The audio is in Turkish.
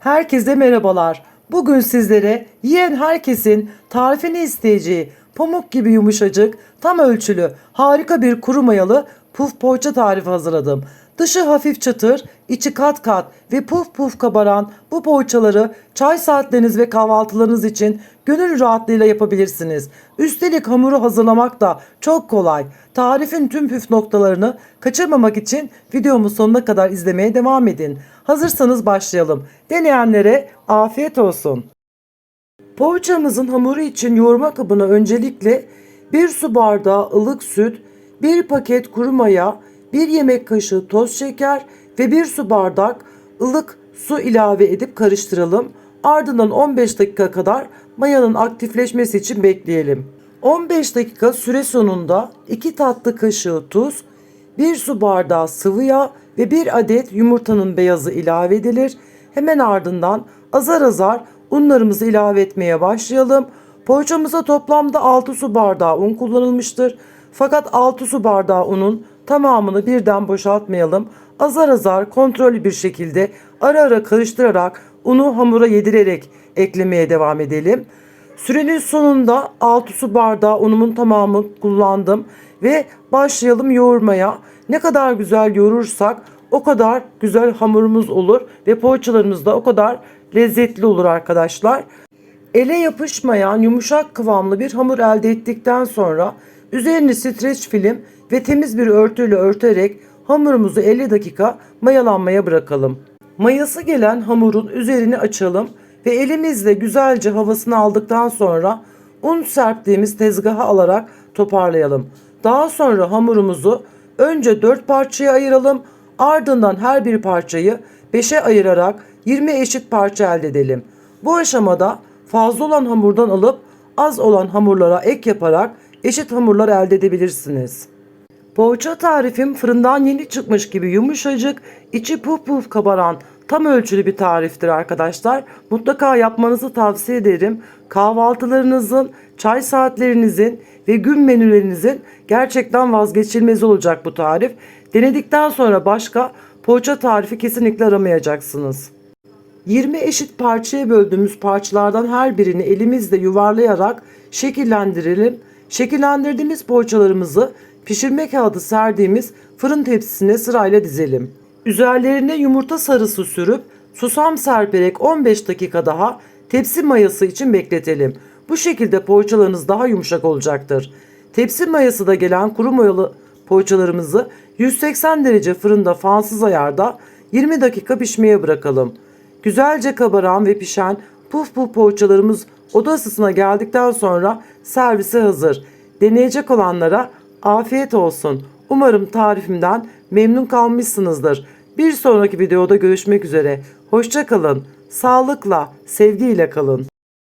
Herkese merhabalar. Bugün sizlere yiyen herkesin tarifini isteyeceği pamuk gibi yumuşacık, tam ölçülü, harika bir kuru mayalı puf poğaça tarifi hazırladım. Dışı hafif çıtır, içi kat kat ve puf puf kabaran bu poğaçaları çay saatleriniz ve kahvaltılarınız için gönül rahatlığıyla yapabilirsiniz. Üstelik hamuru hazırlamak da çok kolay. Tarifin tüm püf noktalarını kaçırmamak için videomu sonuna kadar izlemeye devam edin. Hazırsanız başlayalım. Deneyenlere afiyet olsun. Poğaçamızın hamuru için yoğurma kabına öncelikle 1 su bardağı ılık süt, 1 paket kuru maya, 1 yemek kaşığı toz şeker ve 1 su bardak ılık su ilave edip karıştıralım. Ardından 15 dakika kadar mayanın aktifleşmesi için bekleyelim. 15 dakika süre sonunda 2 tatlı kaşığı tuz, 1 su bardağı sıvı yağ ve 1 adet yumurtanın beyazı ilave edilir. Hemen ardından azar azar unlarımızı ilave etmeye başlayalım. Poğaçamıza toplamda 6 su bardağı un kullanılmıştır. Fakat 6 su bardağı unun tamamını birden boşaltmayalım. Azar azar kontrollü bir şekilde ara ara karıştırarak unu hamura yedirerek eklemeye devam edelim. Sürenin sonunda 6 su bardağı unumun tamamını kullandım ve başlayalım yoğurmaya. Ne kadar güzel yoğurursak o kadar güzel hamurumuz olur ve poğaçalarımız da o kadar lezzetli olur arkadaşlar. Ele yapışmayan yumuşak kıvamlı bir hamur elde ettikten sonra üzerini streç film ve temiz bir örtüyle örterek hamurumuzu 50 dakika mayalanmaya bırakalım. Mayası gelen hamurun üzerini açalım ve elimizle güzelce havasını aldıktan sonra un serptiğimiz tezgaha alarak toparlayalım. Daha sonra hamurumuzu önce 4 parçaya ayıralım, ardından her bir parçayı 5'e ayırarak 20 eşit parça elde edelim. Bu aşamada fazla olan hamurdan alıp az olan hamurlara ek yaparak eşit hamurlar elde edebilirsiniz. Poğaça tarifim fırından yeni çıkmış gibi yumuşacık, içi puf puf kabaran tam ölçülü bir tariftir arkadaşlar. Mutlaka yapmanızı tavsiye ederim. Kahvaltılarınızın, çay saatlerinizin ve gün menülerinizin gerçekten vazgeçilmezi olacak bu tarif. Denedikten sonra başka poğaça tarifi kesinlikle aramayacaksınız. 20 eşit parçaya böldüğümüz parçalardan her birini elimizle yuvarlayarak şekillendirelim. Şekillendirdiğimiz poğaçalarımızı pişirme kağıdı serdiğimiz fırın tepsisine sırayla dizelim. Üzerlerine yumurta sarısı sürüp susam serperek 15 dakika daha tepsi mayası için bekletelim. Bu şekilde poğaçalarınız daha yumuşak olacaktır. Tepsi mayası da gelen kuru mayalı poğaçalarımızı 180 derece fırında fansız ayarda 20 dakika pişmeye bırakalım. Güzelce kabaran ve pişen puf puf poğaçalarımız oda ısısına geldikten sonra servise hazır. Deneyecek olanlara afiyet olsun. Umarım tarifimden memnun kalmışsınızdır. Bir sonraki videoda görüşmek üzere. Hoşça kalın. Sağlıkla, sevgiyle kalın.